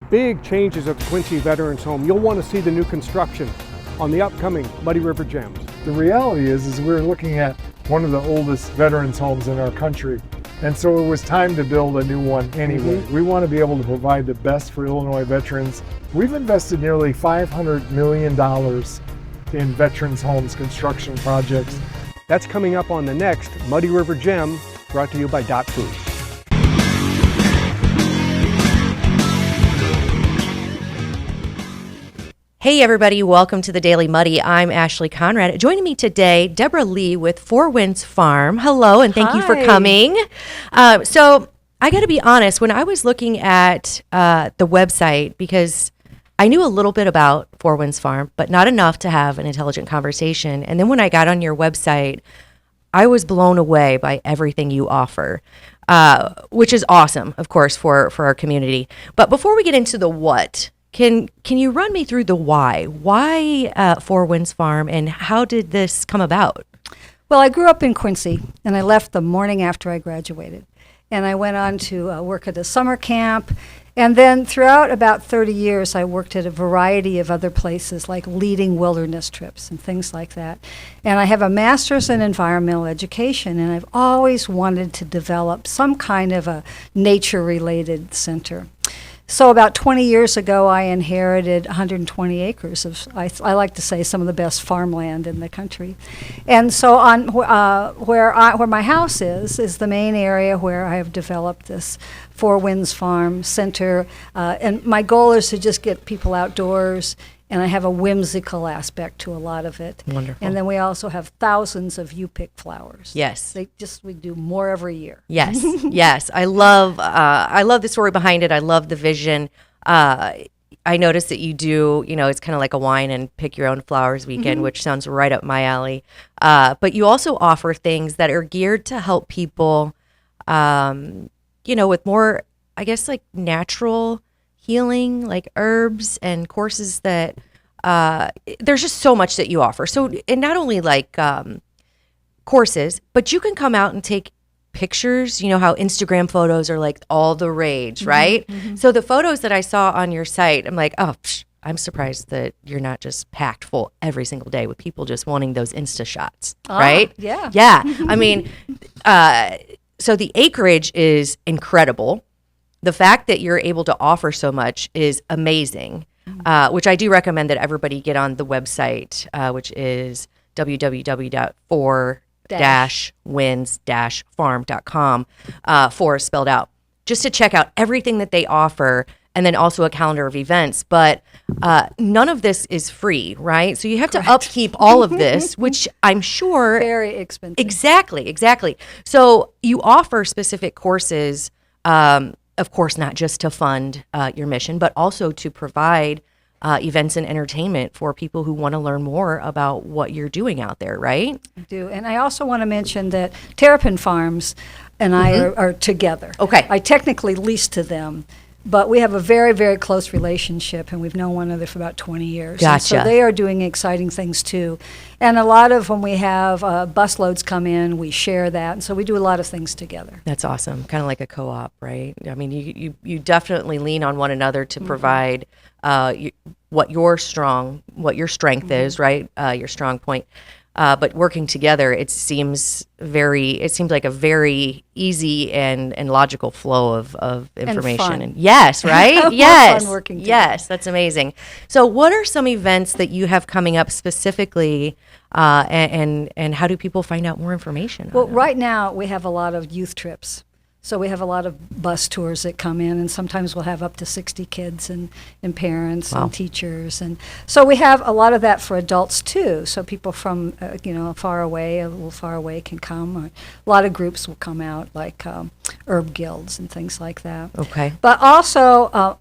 big changes at the Quincy Veterans Home. You'll want to see the new construction on the upcoming Muddy River Gems. The reality is we're looking at one of the oldest veterans homes in our country. And so it was time to build a new one anyway. We want to be able to provide the best for Illinois veterans. We've invested nearly $500 million in veterans homes construction projects. That's coming up on the next Muddy River Gem, brought to you by Dot Foods. Hey everybody, welcome to the Daily Muddy. I'm Ashley Conrad. Joining me today, Deborah Lee with Four Winds Farm. Hello, and thank you for coming. So I got to be honest, when I was looking at the website, because I knew a little bit about Four Winds Farm, but not enough to have an intelligent conversation. And then when I got on your website, I was blown away by everything you offer, which is awesome, of course, for our community. But before we get into the what, Can you run me through the why? Why Four Winds Farm, and how did this come about? Well, I grew up in Quincy, and I left the morning after I graduated. And I went on to work at a summer camp. And then throughout about 30 years, I worked at a variety of other places, like leading wilderness trips and things like that. And I have a master's in environmental education, and I've always wanted to develop some kind of a nature-related center. So about 20 years ago, I inherited 120 acres of, I like to say, some of the best farmland in the country. And so on where my house is the main area where I have developed this Four Winds Farm Center. And my goal is to just get people outdoors, and I have a whimsical aspect to a lot of it. Wonderful. And then we also have thousands of you-pick flowers. Yes. We do more every year. Yes, yes. I love the story behind it. I love the vision. I noticed that you do, it's kind of like a wine and pick your own flowers weekend, which sounds right up my alley. But you also offer things that are geared to help people, with more, I guess, like natural healing, like herbs and courses that there's just so much that you offer. So, and not only like courses, but you can come out and take pictures. You know how Instagram photos are like all the rage, right? So the photos that I saw on your site, I'm like, I'm surprised that you're not just packed full every single day with people just wanting those Insta shots, right? Yeah. Yeah. I mean, so the acreage is incredible. The fact that you're able to offer so much is amazing, which I do recommend that everybody get on the website, which is www.four-winds-farm.com, four is spelled out, just to check out everything that they offer, and then also a calendar of events. But none of this is free, right? So you have to upkeep all of this, which I'm sure... Very expensive. Exactly. So you offer specific courses, of course, not just to fund your mission, but also to provide events and entertainment for people who want to learn more about what you're doing out there, right? I do. And I also want to mention that Terrapin Farms and I are together. Okay. I technically lease to them, but we have a very, very close relationship, and we've known one another for about 20 years. Gotcha. And so they are doing exciting things too. And a lot of when we have busloads come in, we share that. And so we do a lot of things together. That's awesome. Kind of like a co-op, right? I mean, you definitely lean on one another to provide what your strength is, right? Your strong point. But working together, it seems like a very easy and logical flow of information. And fun. Yes, right? Yes. Fun working together. Yes, that's amazing. So what are some events that you have coming up specifically, and how do people find out more information? Well, right now we have a lot of youth trips. So we have a lot of bus tours that come in, and sometimes we'll have up to 60 kids and parents and teachers. And so we have a lot of that for adults too. So people from, a little far away can come. Or a lot of groups will come out, like herb guilds and things like that. Okay. But also,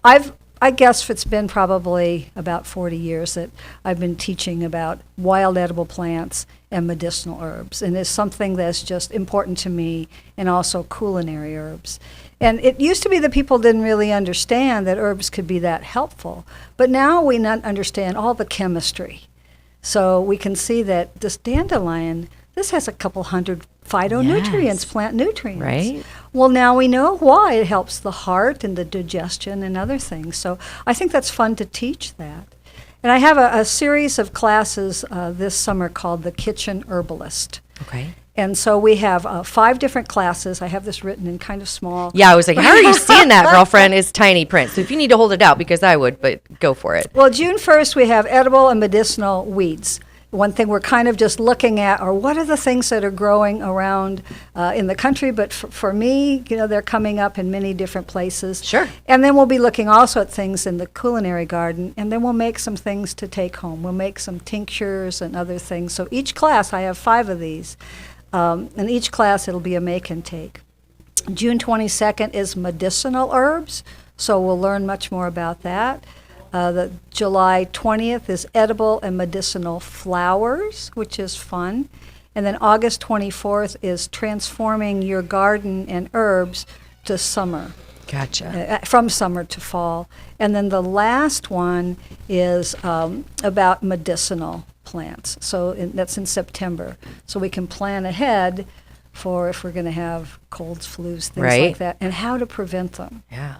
I guess it's been probably about 40 years that I've been teaching about wild edible plants and medicinal herbs. And it's something that's just important to me, and also culinary herbs. And it used to be that people didn't really understand that herbs could be that helpful. But now we understand all the chemistry. So we can see that this dandelion, this has a couple hundred phytonutrients, Yes. plant nutrients. Right. Well, now we know why it helps the heart and the digestion and other things. So I think that's fun to teach that. And I have a series of classes this summer called The Kitchen Herbalist. Okay. And so we have 5 different classes. I have this written in kind of small. Yeah, I was like, how are you seeing that, girlfriend? It's tiny print. So if you need to hold it out, because I would, but go for it. Well, June 1st, we have edible and medicinal weeds. One thing we're kind of just looking at are what are the things that are growing around in the country, but for me, they're coming up in many different places. Sure. And then we'll be looking also at things in the culinary garden, and then we'll make some things to take home. We'll make some tinctures and other things. So each class, I have 5 of these. In each class, it'll be a make and take. June 22nd is medicinal herbs, so we'll learn much more about that. The July 20th is edible and medicinal flowers, which is fun. And then August 24th is transforming your garden and herbs to summer, Gotcha. from summer to fall. And then the last one is about medicinal plants. So that's in September. So we can plan ahead for if we're going to have colds, flus, things Right. like that, and how to prevent them. Yeah.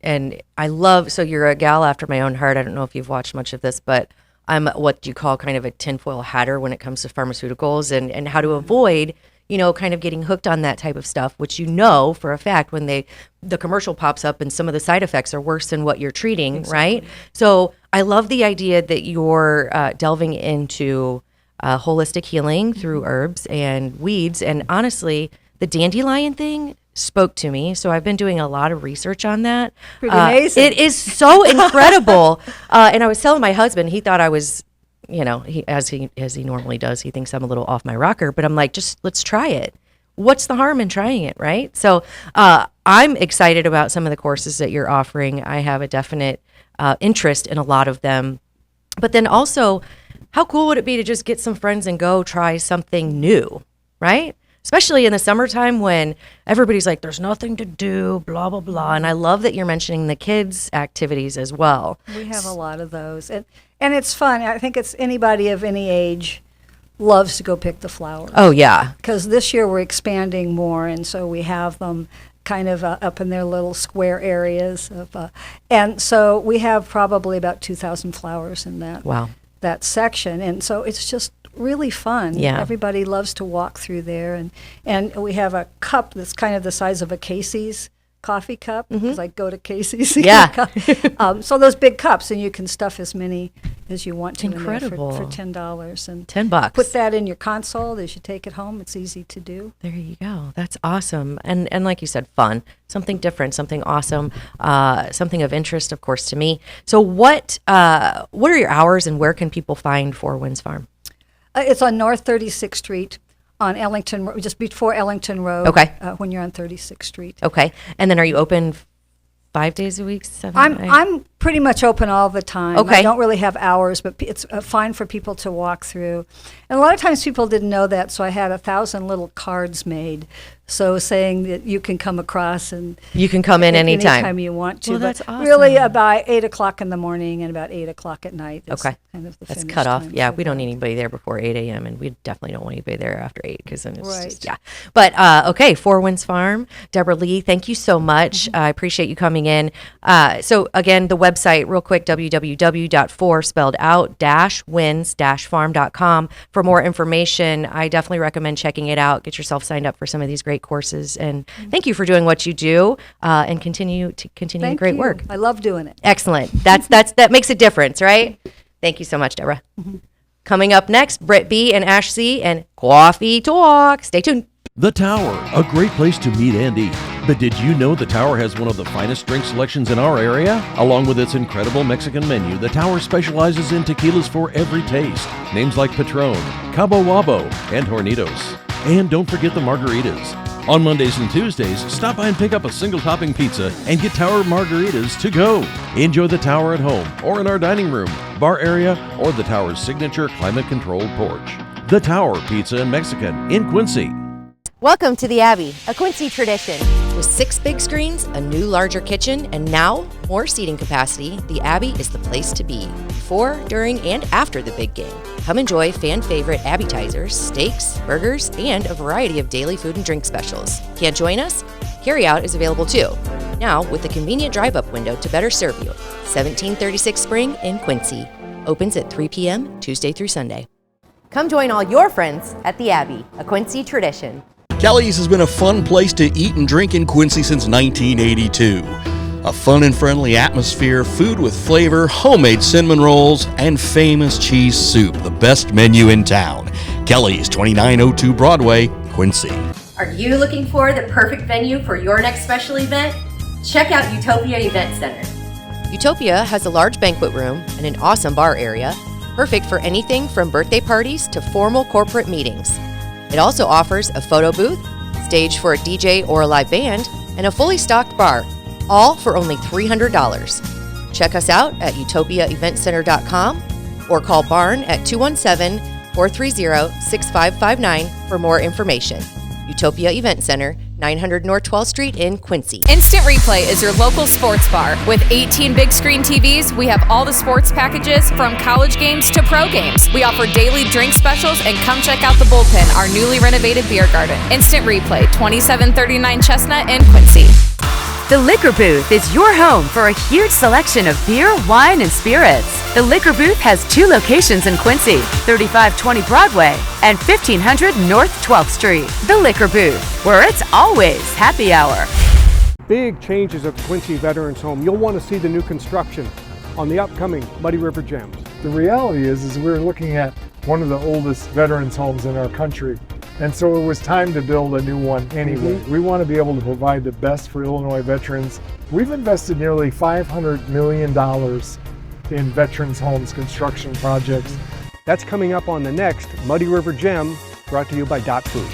And I love, so you're a gal after my own heart. I don't know if you've watched much of this, but I'm what you call kind of a tinfoil hatter when it comes to pharmaceuticals and how to avoid, kind of getting hooked on that type of stuff, which for a fact when the commercial pops up and some of the side effects are worse than what you're treating, right? So I love the idea that you're delving into holistic healing through herbs and weeds. And honestly, the dandelion thing spoke to me. So I've been doing a lot of research on that. Pretty amazing. It is so incredible. And I was telling my husband, he thought I was, as he normally does, he thinks I'm a little off my rocker, but I'm like, just let's try it. What's the harm in trying it, right? So I'm excited about some of the courses that you're offering. I have a definite interest in a lot of them. But then also, how cool would it be to just get some friends and go try something new, right? Especially in the summertime when everybody's like, there's nothing to do, blah, blah, blah. And I love that you're mentioning the kids' activities as well. We have a lot of those. And it's fun. I think it's anybody of any age loves to go pick the flowers. Oh, yeah. Because this year we're expanding more, and so we have them kind of up in their little square areas. And so we have probably about 2,000 flowers in that section. And so it's just really fun. Yeah. Everybody loves to walk through there. And we have a cup that's kind of the size of a Casey's coffee cup, because I go to Casey's. Yeah. So those big cups, and you can stuff as many as you want to Incredible. in there for $10. And $10. put that in your console as you take it home. It's easy to do. There you go. That's awesome. And like you said, fun, something different, something awesome, something of interest, of course, to me. So what are your hours and where can people find Four Winds Farm? It's on North 36th Street on Ellington, just before Ellington Road. Okay. When you're on 36th Street. Okay. And then are you open 5 days a week? 7? I'm pretty much open all the time. Okay. I don't really have hours, but it's fine for people to walk through. And a lot of times people didn't know that, so I had 1,000 little cards made, so saying that you can come across and You can come in anytime. you want to. Well, But that's awesome. really about 8 o'clock in the morning and about 8 o'clock at night. Is Okay. kind of the That's finish cut off. time Yeah, for we don't that. need anybody there before 8 a.m. and we definitely don't want anybody there after 8 because then it's Right. just, yeah. But okay, Four Winds Farm. Deborah Lee, thank you so much. I appreciate you coming in. So again, the website, real quick, www.4 spelled out -winds-farm.com for more information. I definitely recommend checking it out. Get yourself signed up for some of these great courses. And thank you for doing what you do and continue Thank great you. work. I love doing it. Excellent. That makes a difference, right? Thank you so much, Deborah. Coming up next, Britt B. and Ash C. and Coffee Talk. Stay tuned. The Tower, a great place to meet and eat. But did you know the Tower has one of the finest drink selections in our area? Along with its incredible Mexican menu, the Tower specializes in tequilas for every taste. Names like Patron, Cabo Wabo, and Hornitos. And don't forget the margaritas. On Mondays and Tuesdays, stop by and pick up a single topping pizza and get Tower margaritas to go. Enjoy the Tower at home or in our dining room, bar area, or the Tower's signature climate-controlled porch. The Tower Pizza and Mexican in Quincy. Welcome to the Abbey, a Quincy tradition. With 6 big screens, a new larger kitchen, and now more seating capacity, the Abbey is the place to be before, during, and after the big game. Come enjoy fan favorite appetizers, steaks, burgers, and a variety of daily food and drink specials. Can't join us? Carryout is available too. Now with a convenient drive-up window to better serve you. 1736 Spring in Quincy. Opens at 3 p.m. Tuesday through Sunday. Come join all your friends at the Abbey, a Quincy tradition. Kelly's has been a fun place to eat and drink in Quincy since 1982. A fun and friendly atmosphere, food with flavor, homemade cinnamon rolls, and famous cheese soup, the best menu in town. Kelly's, 2902 Broadway, Quincy. Are you looking for the perfect venue for your next special event? Check out Utopia Event Center. Utopia has a large banquet room and an awesome bar area, perfect for anything from birthday parties to formal corporate meetings. It also offers a photo booth, stage for a DJ or a live band, and a fully stocked bar, all for only $300. Check us out at utopiaeventcenter.com or call Barn at 217-430-6559 for more information. Utopia Event Center, 900 North 12th Street in Quincy. Instant Replay is your local sports bar. With 18 big screen TVs, we have all the sports packages from college games to pro games. We offer daily drink specials, and come check out the Bullpen, our newly renovated beer garden. Instant Replay, 2739 Chestnut in Quincy. The Liquor Booth is your home for a huge selection of beer, wine, and spirits. The Liquor Booth has 2 locations in Quincy, 3520 Broadway and 1500 North 12th Street. The Liquor Booth, where it's always happy hour. Big changes at the Quincy Veterans Home. You'll want to see the new construction on the upcoming Muddy River Gems. The reality is we're looking at one of the oldest veterans homes in our country. And so it was time to build a new one anyway. We want to be able to provide the best for Illinois veterans. We've invested nearly $500 million in veterans homes construction projects. That's coming up on the next Muddy River Gem, brought to you by Dot Food.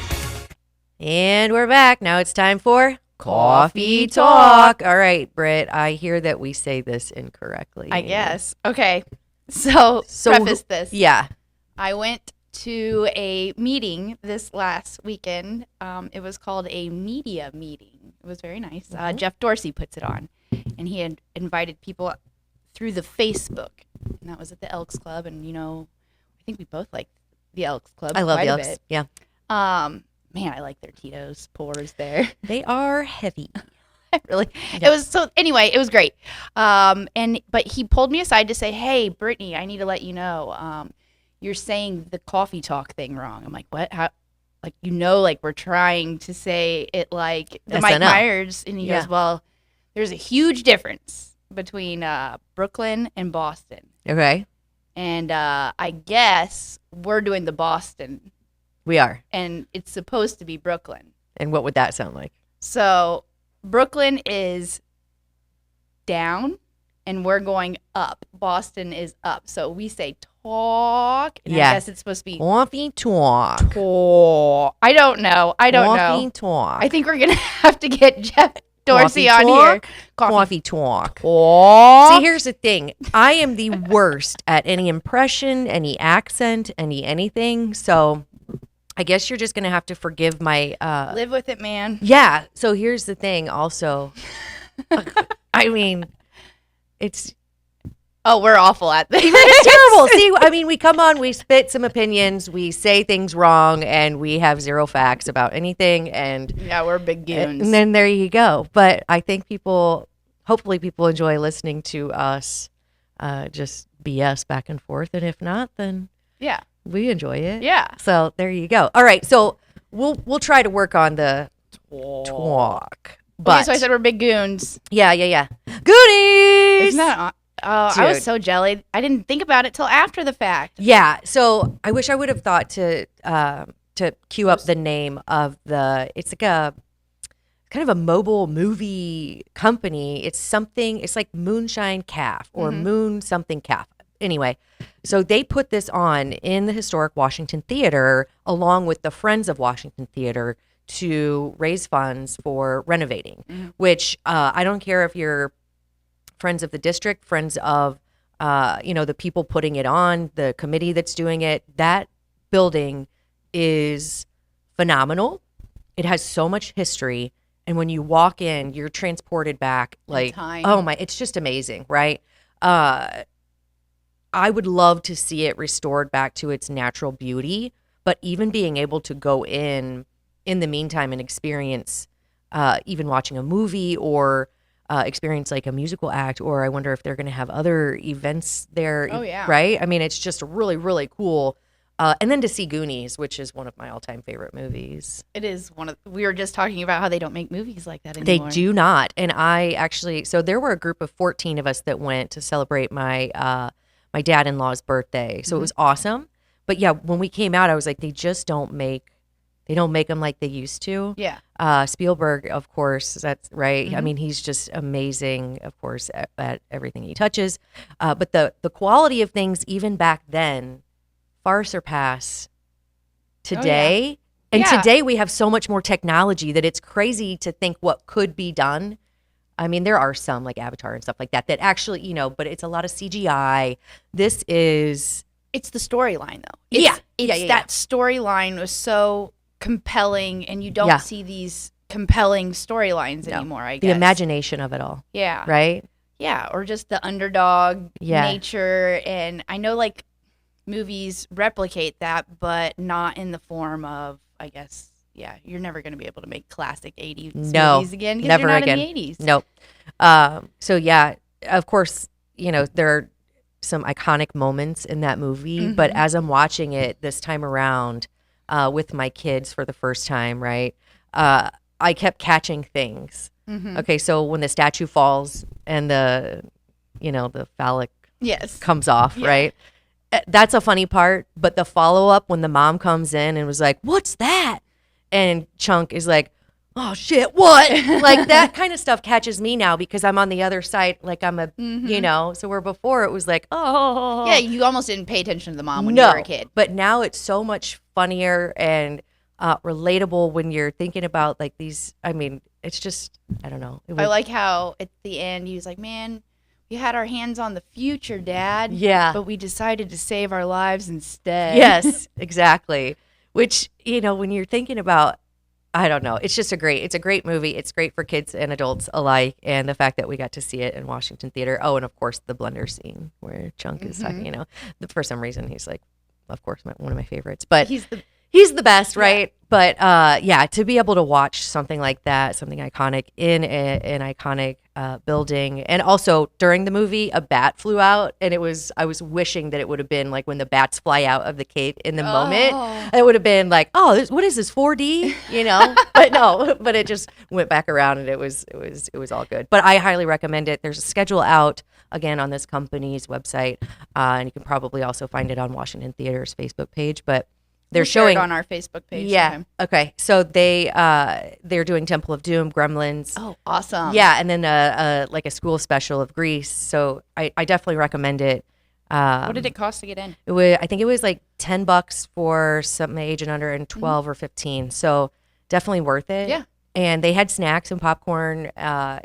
And we're back. Now it's time for Coffee Talk. All right, Britt, I hear that we say this incorrectly. I guess. Okay. So preface this. Yeah. I went to a meeting this last weekend. It was called a media meeting. It was very nice. Jeff Dorsey puts it on, and he had invited people through the Facebook, and that was at the Elks Club. And I think we both like the Elks Club. I love quite the a Elks. bit. Yeah. Man, I like their Tito's pours there. They are heavy. Really. Yeah. It was anyway, it was great. But he pulled me aside to say, "Hey, Brittany, I need to let you know, you're saying the coffee talk thing wrong." I'm like, "What? How?" Like, we're trying to say it like the Mike SNL. Myers. And he Yeah. goes, "Well, there's a huge difference between Brooklyn and Boston." Okay. And I guess we're doing the Boston, We are. and it's supposed to be Brooklyn. And what would that sound like? So Brooklyn is down, and we're going up. Boston is up. So we say talk, and Yeah. I guess it's supposed to be Coffee Talk. talk. I don't know. Coffee Talk. I think we're going to have to get Jeff Dorsey Coffee on here. talk? Coffee Talk. talk. See, here's the thing. I am the worst at any impression, any accent, anything. So I guess you're just going to have to forgive my Live with it, man. Yeah. So here's the thing also. I mean, it's Oh, we're awful at this. it's terrible. See, I mean, we come on, we spit some opinions, we say things wrong, and we have zero facts about anything. And Yeah, we're big goons. And then there you go. But I think hopefully people enjoy listening to us just BS back and forth. And if not, then yeah. we enjoy it. Yeah. So there you go. All right. So we'll try to work on the talk. But Okay, so I said we're big goons. yeah. Goodies. Isn't that I was Dude. so jelly. I didn't think about it till after the fact. Yeah. So I wish I would have thought to cue up the name of it's like a kind of a mobile movie company. It's like Moonshine Calf or Moon something Calf. Anyway, so they put this on in the historic Washington Theater along with the Friends of Washington Theater to raise funds for renovating, which I don't care if you're friends of the district, friends of, the people putting it on, the committee that's doing it. That building is phenomenal. It has so much history, and when you walk in, you're transported back. Like, time. oh my, it's just amazing, right? I would love to see it restored back to its natural beauty, but even being able to go in the meantime and experience, even watching a movie or experience like a musical act, or I wonder if they're going to have other events there. Oh, yeah. Right? I mean, it's just really, really cool. And then to see Goonies, which is one of my all-time favorite movies. It is we were just talking about how they don't make movies like that They anymore. do not. And I actually, so there were a group of 14 of us that went to celebrate my my dad-in-law's birthday. So it was awesome. But yeah, when we came out, I was like, they don't make them like they used to. Yeah. Spielberg, of course, that's right. I mean, he's just amazing, of course, at everything he touches. But the quality of things, even back then, far surpass today. And Yeah. today we have so much more technology that it's crazy to think what could be done. I mean, there are some like Avatar and stuff like that actually, but it's a lot of CGI. This is It's the storyline, though. Yeah. It's Yeah. that storyline was so compelling, and you don't Yeah. see these compelling storylines No. anymore, I the guess. imagination of it all, Yeah. right? Yeah, or just the underdog Yeah. nature. And I know, like, movies replicate that, but not in the form of, I guess, yeah, you're never going to be able to make classic 80s No, movies again because never you're not again. in the 80s. Nope. So yeah, of course, there are some iconic moments in that movie, but as I'm watching it this time around with my kids for the first time, right, I kept catching things. Okay, so when the statue falls and the phallic Yes. comes off, right? That's a funny part, but the follow-up when the mom comes in and was like, "What's that?" And Chunk is like, "Oh shit, what?" Like that kind of stuff catches me now because I'm on the other side, like I'm a, so where before it was like, "Oh." Yeah, you almost didn't pay attention to the mom when No, you were a kid. but now it's so much funnier and relatable when you're thinking about like these, I mean, it's just, I don't know. I like how at the end he was like, "Man, we had our hands on the future, Dad. Yeah. But we decided to save our lives instead." Yes, exactly. Which, when you're thinking about, I don't know, it's a great movie. It's great for kids and adults alike. And the fact that we got to see it in Washington Theater. Oh, and of course the blender scene where Chunk is talking, for some reason he's like, of course, one of my favorites, but He's the best, right? But to be able to watch something like that, something iconic in an iconic building, and also during the movie, a bat flew out, and I was wishing that it would have been like when the bats fly out of the cave in the moment, it would have been like, oh, what is this 4D? But no, but it just went back around, and it was all good. But I highly recommend it. There's a schedule out again on this company's website, and you can probably also find it on Washington Theater's Facebook page, but. They're We'll share showing it on our Facebook page. Yeah. sometime. Okay. So they're doing Temple of Doom, Gremlins. Oh, awesome. Yeah, and then like a school special of Grease. So I definitely recommend it. What did it cost to get in? I think it was like $10 for something age and under, and 12 or 15. So definitely worth it. Yeah. And they had snacks and popcorn. Yeah,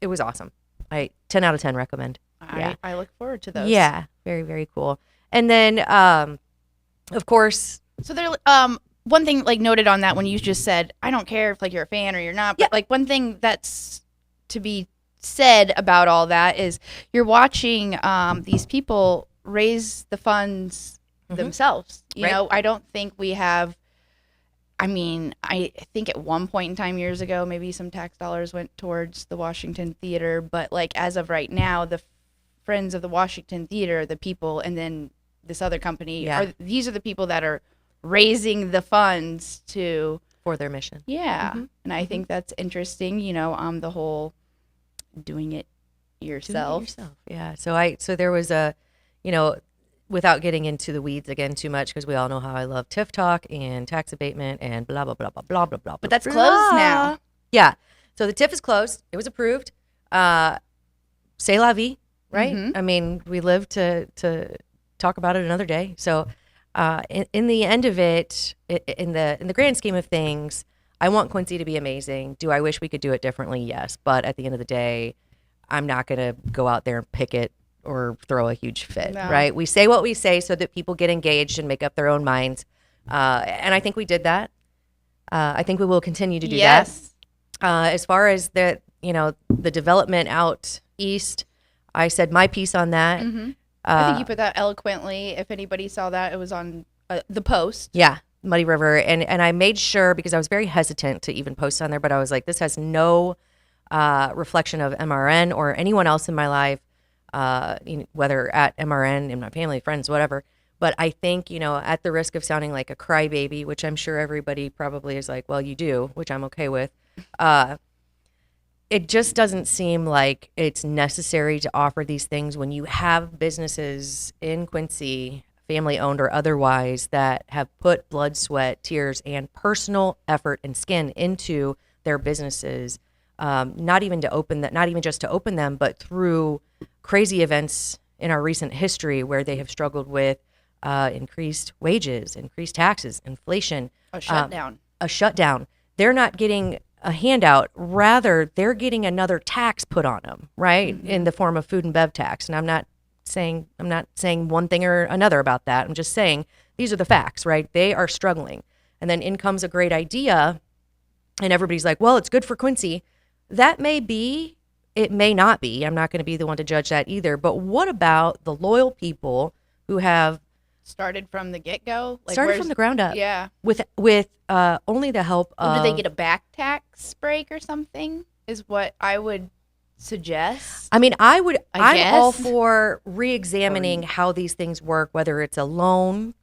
it was awesome. 10 out of 10 recommend. Yeah. I look forward to those. Yeah. Very, very cool. And then of course. So there, one thing like noted on that when you just said, I don't care if like you're a fan or you're not, but like one thing that's to be said about all that is you're watching these people raise the funds themselves. You Right. know, I don't think we have. I mean, I think at one point in time years ago, maybe some tax dollars went towards the Washington Theater, but like as of right now, the Friends of the Washington Theater, the people, and then this other company, these are the people that are raising the funds For their mission. Yeah. And I think that's interesting, the whole doing it yourself. Yeah. So there was without getting into the weeds again too much, because we all know how I love TIF talk and tax abatement and blah, blah, blah, blah, blah, blah, blah. But that's closed now. Yeah. So the TIF is closed. It was approved. C'est la vie, right? I mean, we live to talk about it another day. So in the end of it, in the grand scheme of things, I want Quincy to be amazing. Do I wish we could do it differently? Yes. But at the end of the day, I'm not going to go out there and pick it or throw a huge fit, right? We say what we say so that people get engaged and make up their own minds. And I think we did that. I think we will continue to do that. As far as the development out east, I said my piece on that. I think you put that eloquently. If anybody saw that, it was on the Post. Yeah, Muddy River, and I made sure, because I was very hesitant to even post on there, but I was like, this has no reflection of MRN or anyone else in my life, whether at MRN, in my family, friends, whatever. But I think, at the risk of sounding like a crybaby, which I'm sure everybody probably is like, well, you do, which I'm okay with. It just doesn't seem like it's necessary to offer these things when you have businesses in Quincy, family owned or otherwise, that have put blood, sweat, tears, and personal effort and skin into their businesses. Not even just to open them, but through crazy events in our recent history where they have struggled with increased wages, increased taxes, inflation, A shutdown. A shutdown. They're not getting a handout. Rather, they're getting another tax put on them, right, in the form of food and bev tax. And I'm not saying one thing or another about that. I'm just saying these are the facts, right? They are struggling. And then in comes a great idea, and everybody's like, well, it's good for Quincy. That may be, it may not be. I'm not going to be the one to judge that either. But what about the loyal people who have Started from the get-go? started from the ground up? Yeah. With only the help of... Do they get a back tax break or something? Is what I would suggest. I mean, I'm all guess. for re-examining how these things work, whether it's a loan,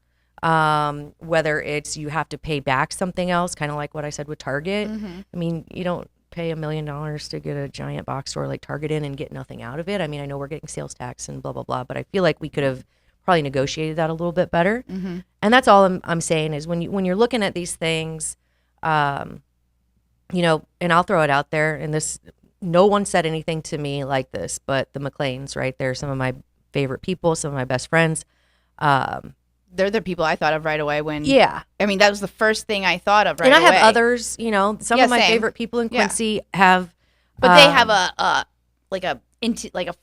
whether it's you have to pay back something else, kind of like what I said with Target. I mean, you don't pay $1 million to get a giant box store like Target in and get nothing out of it. I mean, I know we're getting sales tax and blah, blah, blah, but I feel like we could have probably negotiated that a little bit better. And that's all I'm saying is when you're looking at these things, and I'll throw it out there, and this, no one said anything to me like this, but the McLeans, right? They're some of my favorite people, some of my best friends. They're the people I thought of right away when... Yeah. I mean, that was the first thing I thought of right away. And I have others, some Yeah, of my same. favorite people in Yeah. Quincy have... But they have a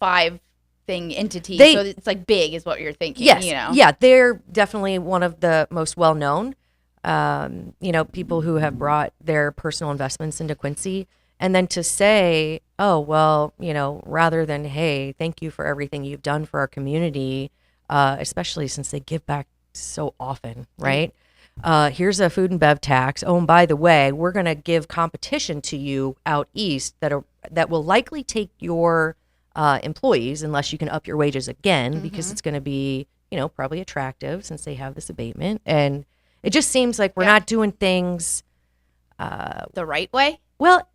5-thing entity, so it's like big is what you're thinking. Yes. You know? Yeah, they're definitely one of the most well-known, people who have brought their personal investments into Quincy. And then to say, oh, well, rather than, hey, thank you for everything you've done for our community, especially since they give back so often, right? Here's a food and bev tax. Oh, and by the way, we're going to give competition to you out east that will likely take your employees, unless you can up your wages again, because it's going to be, probably attractive since they have this abatement. And it just seems like we're not doing things The right way? well.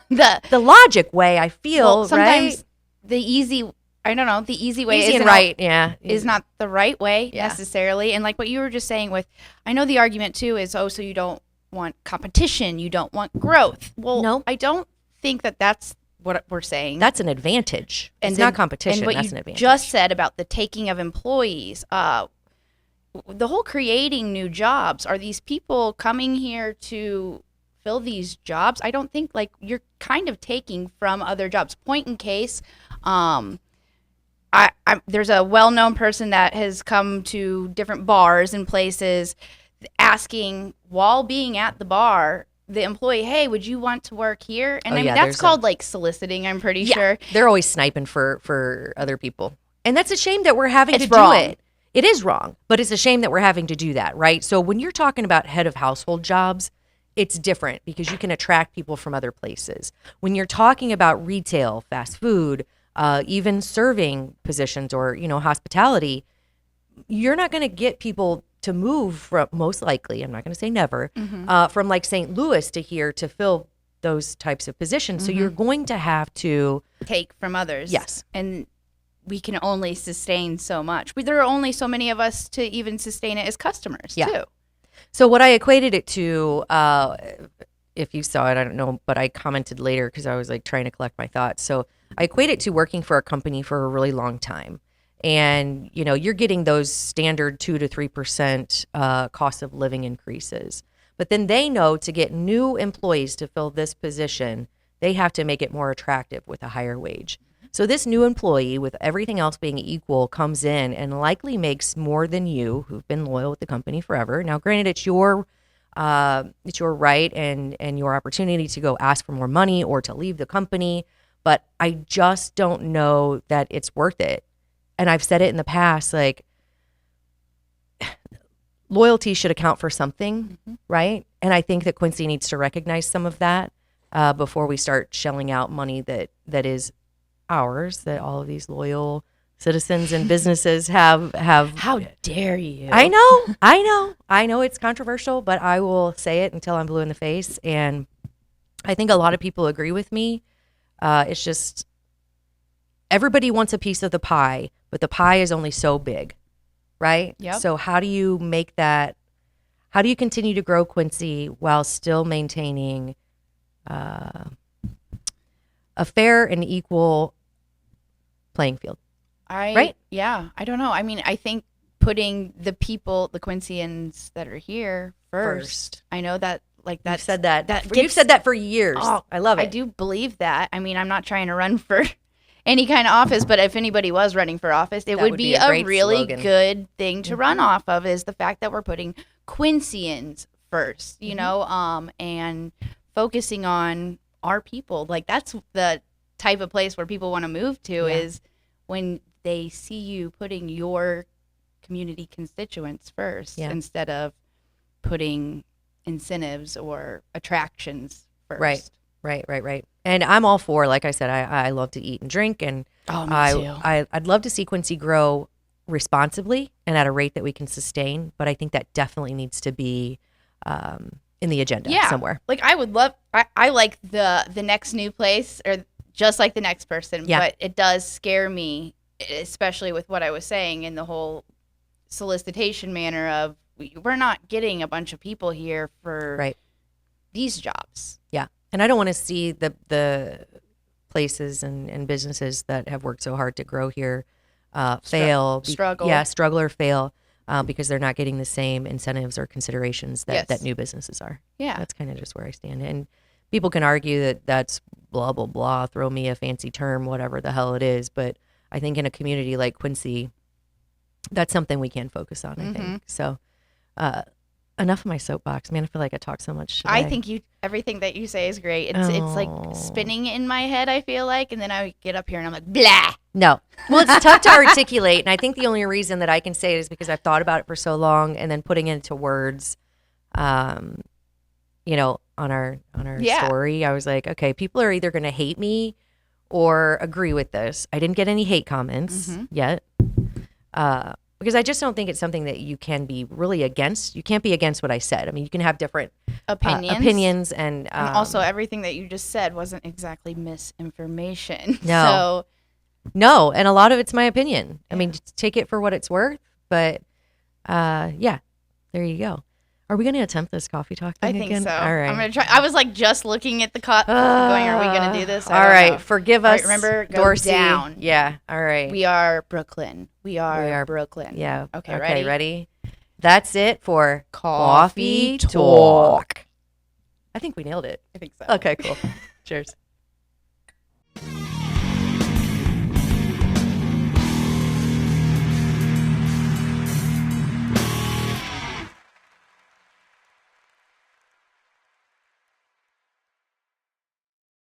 The Logic way, I feel, sometimes right? the easy way Easy isn't and right, yeah. is not the right way Yeah. necessarily. And like what you were just saying with, I know the argument too is, so you don't want competition, you don't want growth. Well, No. I don't think that's what we're saying. That's an advantage. It's not competition. And what That's you an advantage. just said about the taking of employees, the whole creating new jobs, are these people coming here to fill these jobs? I don't think, like, you're kind of taking from other jobs. Point in case, there's a well-known person that has come to different bars and places asking, while being at the bar, the employee, hey, would you want to work here? And Oh, I mean, yeah, that's there's called like soliciting, I'm pretty sure. They're always sniping for other people. And that's a shame that we're having It's to wrong. do it. It is wrong, but it's a shame that we're having to do that, right? So when you're talking about head of household jobs, it's different because you can attract people from other places. When you're talking about retail, fast food, even serving positions or, hospitality, you're not going to get people to move from, most likely, I'm not going to say never, from like St. Louis to here to fill those types of positions. So you're going to have to Take from others. Yes. And we can only sustain so much. There are only so many of us to even sustain it as customers, too. So what I equated it to, if you saw it, I don't know, but I commented later because I was like trying to collect my thoughts. So I equate it to working for a company for a really long time. And, you're getting those standard 2 to 3% cost of living increases. But then they know to get new employees to fill this position, they have to make it more attractive with a higher wage. So this new employee, with everything else being equal, comes in and likely makes more than you, who've been loyal with the company forever. Now, granted, it's your It's your right and your opportunity to go ask for more money or to leave the company. But I just don't know that it's worth it. And I've said it in the past, like, loyalty should account for something, right? And I think that Quincy needs to recognize some of that before we start shelling out money that is ours, that all of these loyal citizens and businesses have. How dare you? I know it's controversial, but I will say it until I'm blue in the face. And I think a lot of people agree with me. It's just everybody wants a piece of the pie, but the pie is only so big, right? Yep. So how do you make that? How do you continue to grow Quincy while still maintaining a fair and equal playing field? Right? Yeah. I don't know. I mean, I think putting the people, the Quincyans that are here first. I know that, like, You've that's said that. that You've gets- said that for years. Oh, I love it. I do believe that. I mean, I'm not trying to run for any kind of office, but if anybody was running for office, it would be a great really slogan. good thing to run off of, is the fact that we're putting Quincyans first, you know, and focusing on our people. Like, that's the type of place where people want to move to, is when they see you putting your community constituents first instead of putting incentives or attractions first. Right. And I'm all for, like I said, I love to eat and drink, and Oh, me too. I'd love to see Quincy grow responsibly and at a rate that we can sustain, but I think that definitely needs to be in the agenda somewhere. Like, I would love, I like the next new place, or just like the next person, but it does scare me, especially with what I was saying in the whole solicitation manner of, we're not getting a bunch of people here for these jobs. Yeah. And I don't want to see the places and businesses that have worked so hard to grow here fail. Struggle. Struggle or fail because they're not getting the same incentives or considerations that new businesses are. Yeah. That's kind of just where I stand. And people can argue that that's blah, blah, blah, throw me a fancy term, whatever the hell it is. But I think in a community like Quincy, that's something we can focus on, I think. So enough of my soapbox. Man, I feel like I talk so much today. I think everything that you say is great. It's like spinning in my head, I feel like, and then I get up here and I'm like, blah. No. Well, it's tough to articulate, and I think the only reason that I can say it is because I've thought about it for so long, and then putting it into words, you know, on our story, I was like, okay, people are either going to hate me or agree with this. I didn't get any hate comments yet, because I just don't think it's something that you can be really against. You can't be against what I said. I mean, you can have different opinions, and also everything that you just said wasn't exactly misinformation. No. No, and a lot of it's my opinion. I mean, just take it for what it's worth. But there you go. Are we going to attempt this coffee talk thing I think again? so. All right. I'm going to try. I was like just looking at the cup going, are we going to do this? All right. Forgive us. All right, remember, go Dorsey. down. Yeah. All right. We are Brooklyn. We are Brooklyn. Yeah. Okay, ready? That's it for Coffee Talk. I think we nailed it. I think so. Okay, cool. Cheers.